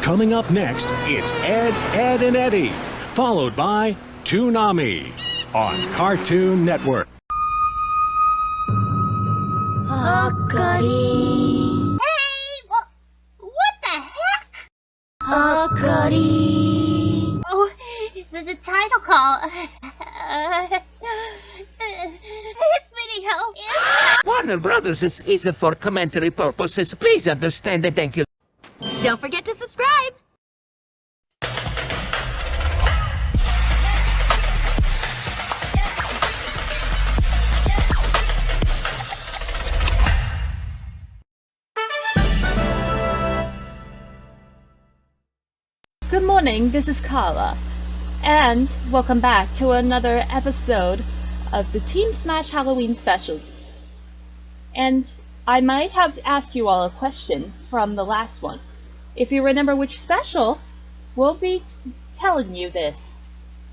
Coming up next, it's Ed, Edd, and Eddy, followed by Toonami on Cartoon Network. Akari. Hey! What the heck? Akari. Oh, the title call. This video is... Warner Brothers is for commentary purposes. Please understand and thank you. Don't forget to subscribe. Good morning, this is Carla, and welcome back to another episode of the Team Smash Halloween specials. And I might have asked you all a question from the last one. If you remember which special, we'll be telling you this.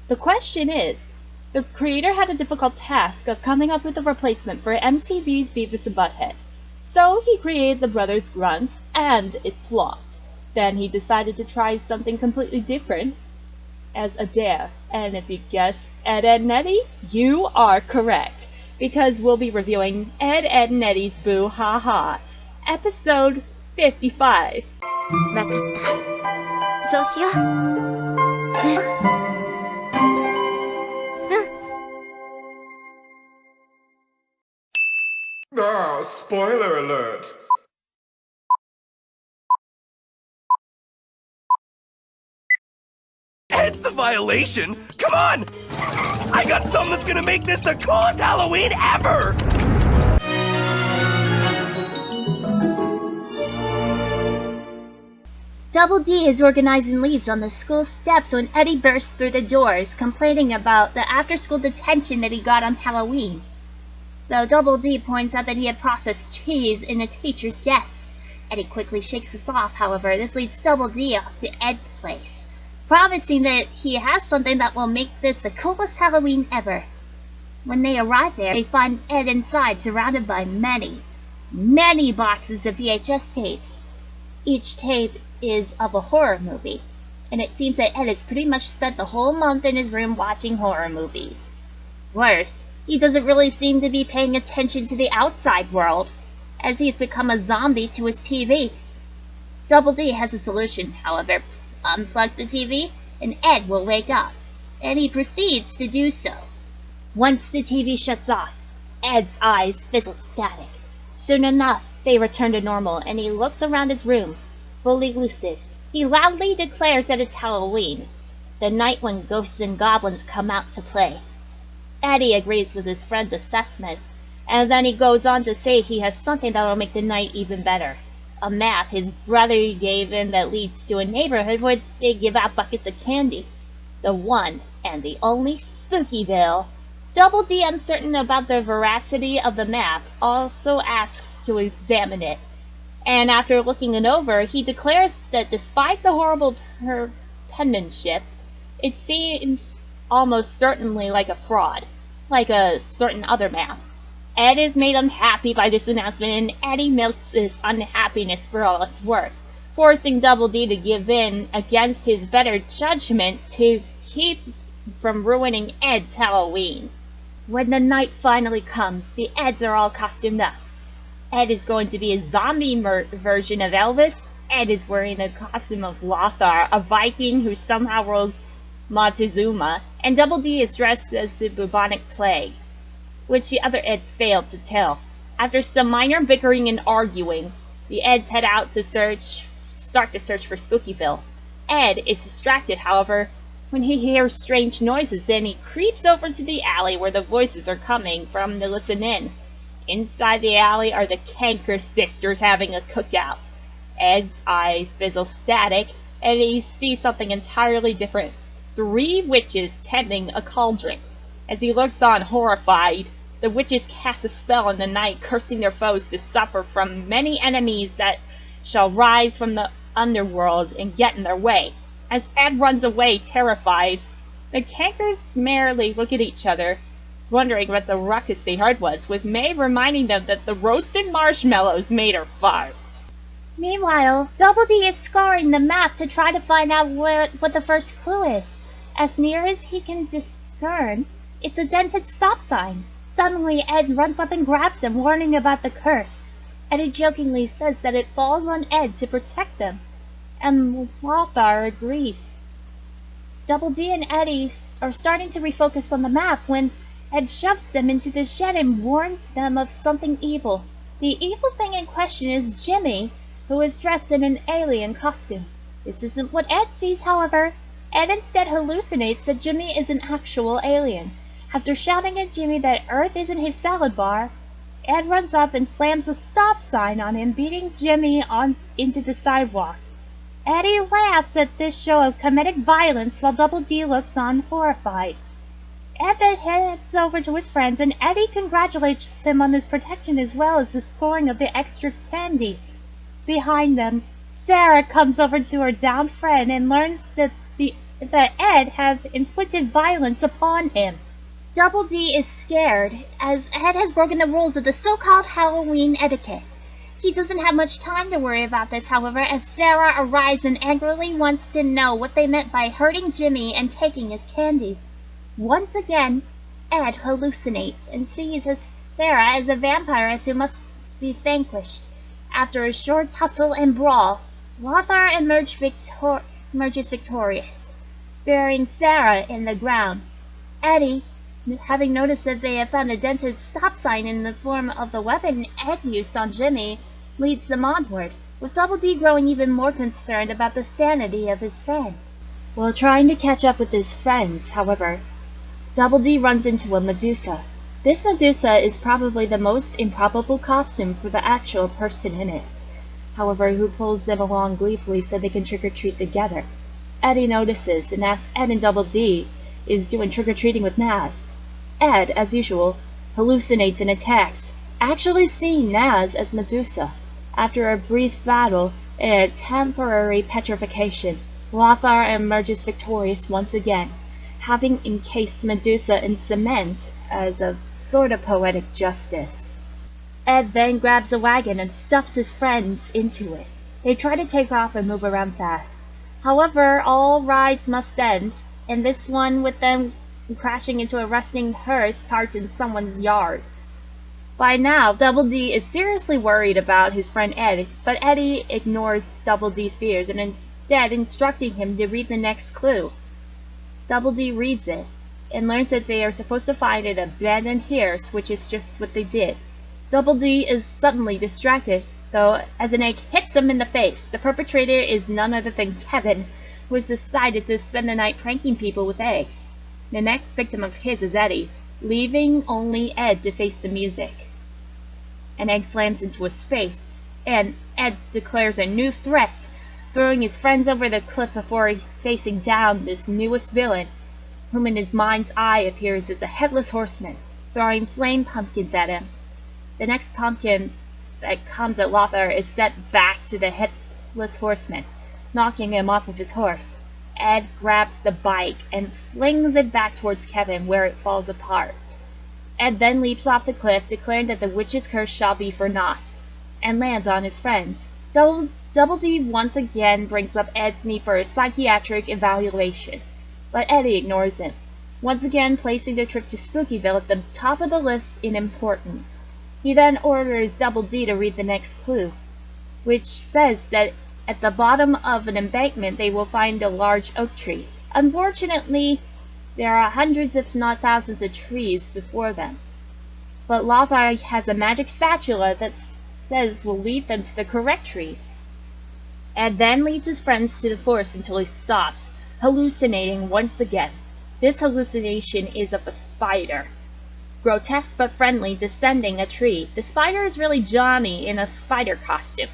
The question is, the creator had a difficult task of coming up with a replacement for MTV's Beavis and Butthead. So he created the Brothers Grunt, and it flopped. Then he decided to try something completely different as a dare. And if you guessed Ed, Edd, and Eddy, you are correct. Because we'll be reviewing Ed, Edd, and Eddy's Boo Ha Ha, episode 55. わかった。そうしよう。Ah, spoiler alert! Ed's the violation? Come on! I got something that's gonna make this the coolest Halloween ever! Double D is organizing leaves on the school steps when Eddy bursts through the doors, complaining about the after-school detention that he got on Halloween. Though Double D points out that he had processed cheese in a teacher's desk. Eddy quickly shakes this off, however. This leads Double D off to Ed's place, promising that he has something that will make this the coolest Halloween ever. When they arrive there, they find Ed inside, surrounded by many boxes of VHS tapes. Each tape is of a horror movie, and it seems that Ed has pretty much spent the whole month in his room watching horror movies. Worse, he doesn't really seem to be paying attention to the outside world, as he's become a zombie to his TV. Double D has a solution, however. Unplug the TV, and Ed will wake up, and he proceeds to do so. Once the TV shuts off, Ed's eyes fizzle static. Soon enough, they return to normal, and he looks around his room, fully lucid. He loudly declares that it's Halloween, the night when ghosts and goblins come out to play. Eddy agrees with his friend's assessment, and then he goes on to say he has something that will make the night even better. A map his brother gave him that leads to a neighborhood where they give out buckets of candy. The one and the only Spookyville. Double D, uncertain about the veracity of the map, also asks to examine it. And after looking it over, he declares that despite the horrible penmanship, it seems almost certainly like a fraud, like a certain other map. Ed is made unhappy by this announcement, and Eddy milks his unhappiness for all it's worth, forcing Double D to give in against his better judgment to keep from ruining Ed's Halloween. When the night finally comes, the Eds are all costumed up. Ed is going to be a zombie version of Elvis. Ed is wearing a costume of Lothar, a Viking who somehow rules Montezuma, and Double D is dressed as the bubonic plague, which the other Eds failed to tell. After some minor bickering and arguing, the Eds head out to start the search for Spookyville. Ed is distracted, however, when he hears strange noises, and he creeps over to the alley where the voices are coming from to listen in. Inside the alley are the Canker sisters having a cookout. Ed's eyes fizzle static, and he sees something entirely different. 3 witches tending a cauldron. As he looks on horrified, the witches cast a spell in the night, cursing their foes to suffer from many enemies that shall rise from the underworld and get in their way. As Ed runs away, terrified, the Cankers merrily look at each other, wondering what the ruckus they heard was, with May reminding them that the roasted marshmallows made her fart. Meanwhile, Double D is scouring the map to try to find out what the first clue is. As near as he can discern, it's a dented stop sign. Suddenly, Ed runs up and grabs him, warning about the curse. Eddy jokingly says that it falls on Ed to protect them, and Lothar agrees. Double D and Eddy are starting to refocus on the map when Ed shoves them into the shed and warns them of something evil. The evil thing in question is Jimmy, who is dressed in an alien costume. This isn't what Ed sees, however. Ed instead hallucinates that Jimmy is an actual alien. After shouting at Jimmy that Earth isn't his salad bar, Ed runs up and slams a stop sign on him, beating Jimmy into the sidewalk. Eddy laughs at this show of comedic violence while Double D looks on horrified. Ed then heads over to his friends, and Eddy congratulates him on his protection as well as the scoring of the extra candy. Behind them, Sarah comes over to her downed friend and learns that Ed has inflicted violence upon him. Double D is scared, as Ed has broken the rules of the so-called Halloween etiquette. He doesn't have much time to worry about this, however, as Sarah arrives and angrily wants to know what they meant by hurting Jimmy and taking his candy. Once again, Ed hallucinates and sees Sarah as a vampiress who must be vanquished. After a short tussle and brawl, Lothar emerges victorious, burying Sarah in the ground. Eddy, having noticed that they have found a dented stop sign in the form of the weapon Ed used on Jimmy, leads them onward, with Double D growing even more concerned about the sanity of his friend. While trying to catch up with his friends, however, Double D runs into a Medusa. This Medusa is probably the most improbable costume for the actual person in it, however, who pulls them along gleefully so they can trick-or-treat together. Eddy notices and asks Ed and Double D is doing trick-or-treating with Naz. Ed, as usual, hallucinates and attacks, actually seeing Naz as Medusa. After a brief battle and a temporary petrification, Lothar emerges victorious once again, having encased Medusa in cement as a sort of poetic justice. Ed then grabs a wagon and stuffs his friends into it. They try to take off and move around fast. However, all rides must end, and this one with them crashing into a rusting hearse parked in someone's yard. By now, Double D is seriously worried about his friend Ed, but Eddy ignores Double D's fears and instead instructing him to read the next clue. Double D reads it, and learns that they are supposed to find an abandoned hearse, which is just what they did. Double D is suddenly distracted, though, as an egg hits him in the face. The perpetrator is none other than Kevin, who has decided to spend the night pranking people with eggs. The next victim of his is Eddy, leaving only Ed to face the music. An egg slams into his face, and Ed declares a new threat, throwing his friends over the cliff before facing down this newest villain, whom in his mind's eye appears as a headless horseman, throwing flame pumpkins at him. The next pumpkin that comes at Lothar is set back to the headless horseman, knocking him off of his horse. Ed grabs the bike and flings it back towards Kevin, where it falls apart. Ed then leaps off the cliff, declaring that the witch's curse shall be for naught, and lands on his friends. Double D once again brings up Ed's need for a psychiatric evaluation, but Eddy ignores him, once again placing the trip to Spookyville at the top of the list in importance. He then orders Double D to read the next clue, which says that at the bottom of an embankment they will find a large oak tree. Unfortunately, there are hundreds if not thousands of trees before them, but Lothar has a magic spatula that says will lead them to the correct tree. Ed then leads his friends to the forest until he stops, hallucinating once again. This hallucination is of a spider, grotesque but friendly, descending a tree. The spider is really Johnny in a spider costume.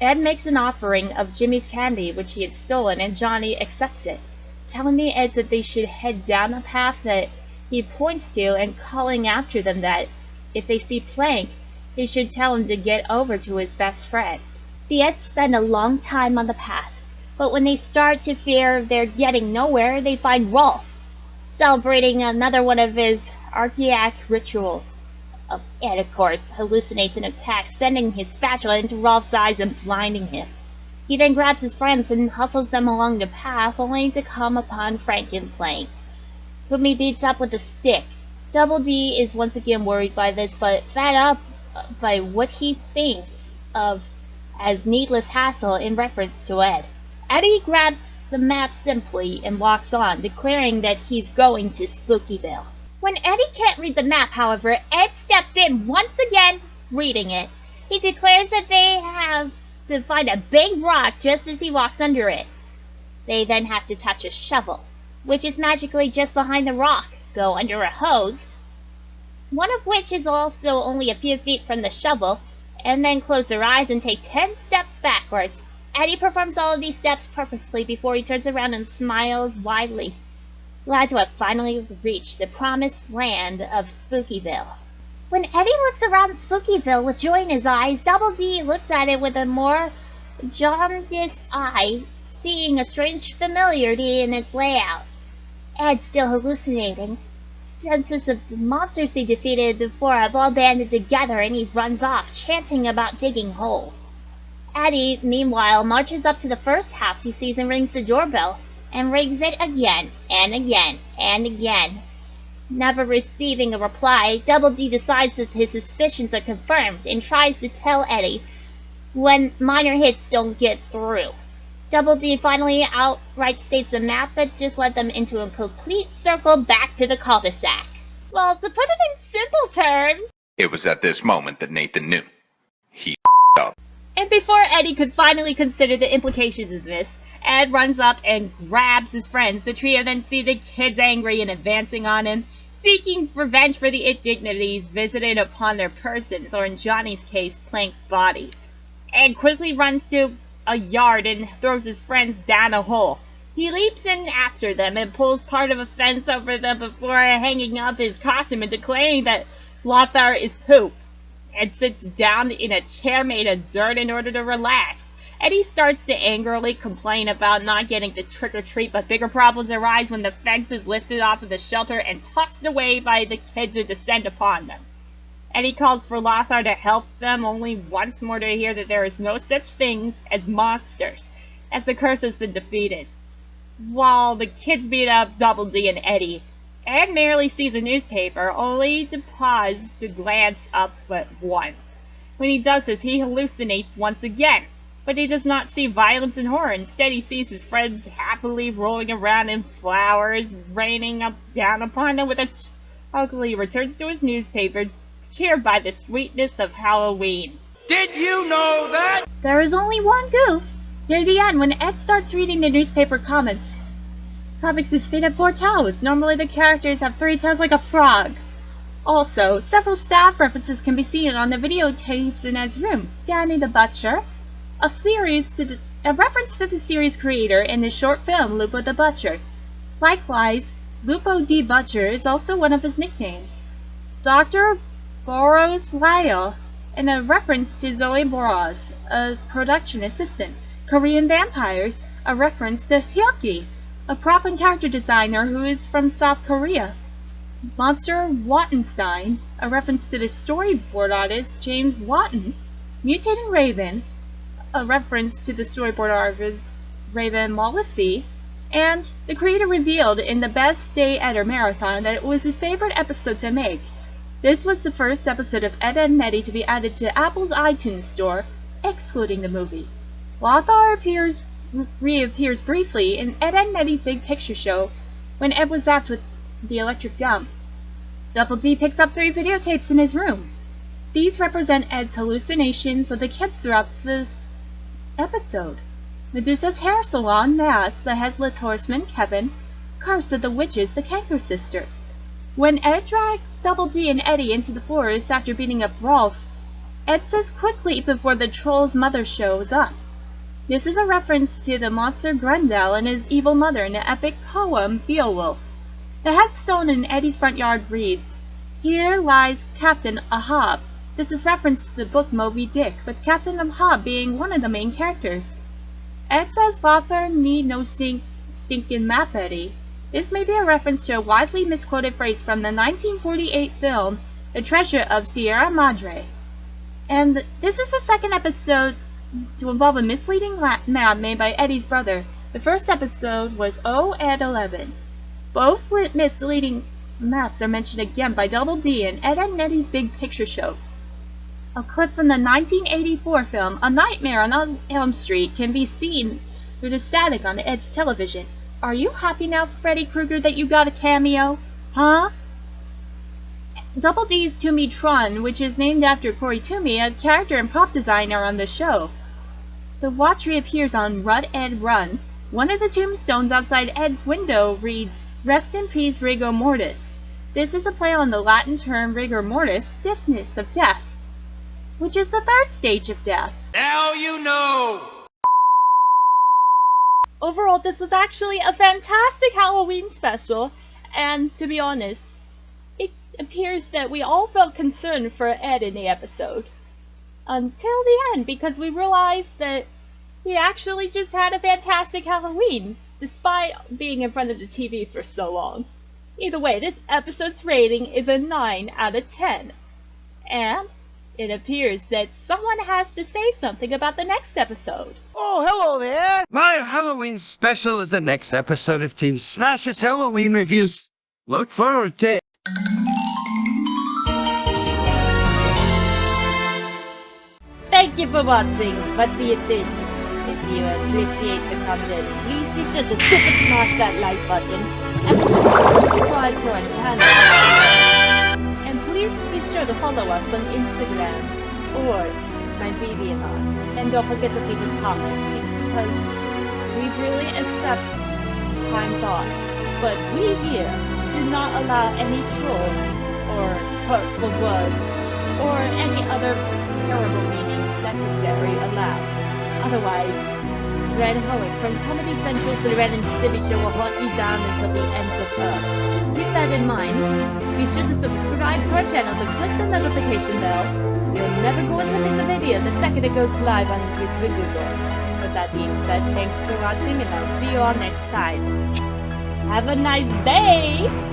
Ed makes an offering of Jimmy's candy, which he had stolen, and Johnny accepts it, telling the Eds that they should head down a path that he points to and calling after them that, if they see Plank, they should tell him to get over to his best friend. The Eds spend a long time on the path, but when they start to fear they're getting nowhere, they find Rolf, celebrating another one of his archaic rituals. Ed, of course, hallucinates and attacks, sending his spatula into Rolf's eyes and blinding him. He then grabs his friends and hustles them along the path, only to come upon Frankenplank, whom he beats up with a stick. Double D is once again worried by this, but fed up by what he thinks of as needless hassle in reference to Ed. Eddy grabs the map simply and walks on, declaring that he's going to Spookyville. When Eddy can't read the map, however, Ed steps in once again, reading it. He declares that they have to find a big rock just as he walks under it. They then have to touch a shovel, which is magically just behind the rock, go under a hose, one of which is also only a few feet from the shovel, and then close their eyes and take 10 steps backwards. Eddy performs all of these steps perfectly before he turns around and smiles widely, glad to have finally reached the promised land of Spookyville. When Eddy looks around Spookyville with joy in his eyes, Double D looks at it with a more jaundiced eye, seeing a strange familiarity in its layout. Ed, still hallucinating, senses of the monsters he defeated before have all banded together, and he runs off, chanting about digging holes. Eddy, meanwhile, marches up to the first house he sees and rings the doorbell, and rings it again, and again, and again. Never receiving a reply, Double D decides that his suspicions are confirmed and tries to tell Eddy when minor hits don't get through. Double D finally outright states the map that just led them into a complete circle back to the cul-de-sac. Well, to put it in simple terms, it was at this moment that Nathan knew. He up. And before Eddy could finally consider the implications of this, Ed runs up and grabs his friends. The trio then see the kids angry and advancing on him, seeking revenge for the indignities visited upon their persons, or in Johnny's case, Plank's body. Ed quickly runs to a yard and throws his friends down a hole. He leaps in after them and pulls part of a fence over them before hanging up his costume and declaring that Lothar is pooped. Ed sits down in a chair made of dirt in order to relax. Eddy starts to angrily complain about not getting to trick-or-treat, but bigger problems arise when the fence is lifted off of the shelter and tossed away by the kids who descend upon them. Eddy calls for Lothar to help them, only once more to hear that there is no such things as monsters, as the curse has been defeated. While the kids beat up Double D and Eddy, Ed merely sees a newspaper, only to pause to glance up but once. When he does this, he hallucinates once again. But he does not see violence and horror. Instead, he sees his friends happily rolling around in flowers, raining down upon them with a chuckle. He returns to his newspaper, cheered by the sweetness of Halloween. Did you know that? there is only one goof. Near the end, when Ed starts reading the newspaper comics is feet have 4 toes. Normally the characters have 3 toes like a frog. Also, several staff references can be seen on the videotapes in Ed's room. Danny the Butcher, a reference to the series creator in the short film Lupo the Butcher. Likewise, Lupo D. Butcher is also one of his nicknames. Dr. Boros Lyle, and a reference to Zoe Boros, a production assistant. Korean Vampires, a reference to Hyuki, a prop and character designer who is from South Korea. Monster Wattenstein, a reference to the storyboard artist James Watton. Mutating Raven, a reference to the storyboard artist Raven Mollisey. And the creator revealed in the Best Day Edder Marathon that it was his favorite episode to make. This was the first episode of Ed, Edd and Eddy to be added to Apple's iTunes store, excluding the movie. Lothar reappears briefly in Ed, Edd and Eddy's Big Picture Show when Ed was zapped with the electric gum. Double D picks up 3 videotapes in his room. These represent Ed's hallucinations of the kids throughout the episode. Medusa's hair salon, Nas, the Headless Horseman, Kevin, Curse of the Witches, the Kanker Sisters. When Ed drags Double D and Eddy into the forest after beating up Rolf, Ed says quickly before the troll's mother shows up. This is a reference to the monster Grendel and his evil mother in the epic poem Beowulf. The headstone in Eddy's front yard reads, "Here lies Captain Ahab." This is reference to the book Moby Dick, with Captain Ahab being one of the main characters. Ed says Lothar need no stinkin' map, Eddy. This may be a reference to a widely misquoted phrase from the 1948 film The Treasure of Sierra Madre. And this is the second episode to involve a misleading map made by Eddy's brother. The first episode was Ed 11. Both misleading maps are mentioned again by Double D in Ed, Edd and Eddy's Big Picture Show. A clip from the 1984 film A Nightmare on Elm Street can be seen through the static on Ed's television. Are you happy now, Freddy Krueger, that you got a cameo? Huh? Double D's Toomey Tron, which is named after Corey Toomey, a character and prop designer on the show. The watch reappears on Run, Ed, Run. One of the tombstones outside Ed's window reads, Rest in peace, rigor mortis. This is a play on the Latin term rigor mortis, stiffness of death, which is the third stage of death. Now you know! Overall, this was actually a fantastic Halloween special, and to be honest, it appears that we all felt concerned for Ed in the episode. Until the end, because we realized that he actually just had a fantastic Halloween, despite being in front of the TV for so long. Either way, this episode's rating is a 9 out of 10. And it appears that someone has to say something about the next episode. Oh, hello there! My Halloween special is the next episode of Team Smash's Halloween Reviews. Look forward to it. Thank you for watching. What do you think? If you appreciate the content, please be sure to super smash that like button and be sure to subscribe to our channel. And please be sure to follow us on Instagram or my DeviantArt. And don't forget to leave a comment because we really accept kind thoughts. But we here do not allow any trolls or hurtful words or any other terrible meanings necessary allowed. Otherwise, Red Hoeing from Comedy Central's The Ren and Stimpy Show will hunt you down until the ends of Earth. Keep that in mind. Be sure to subscribe to our channels and click the notification bell. You're never going to miss a video the second it goes live on YouTube and Google. With that being said, thanks for watching and I'll see you all next time. Have a nice day!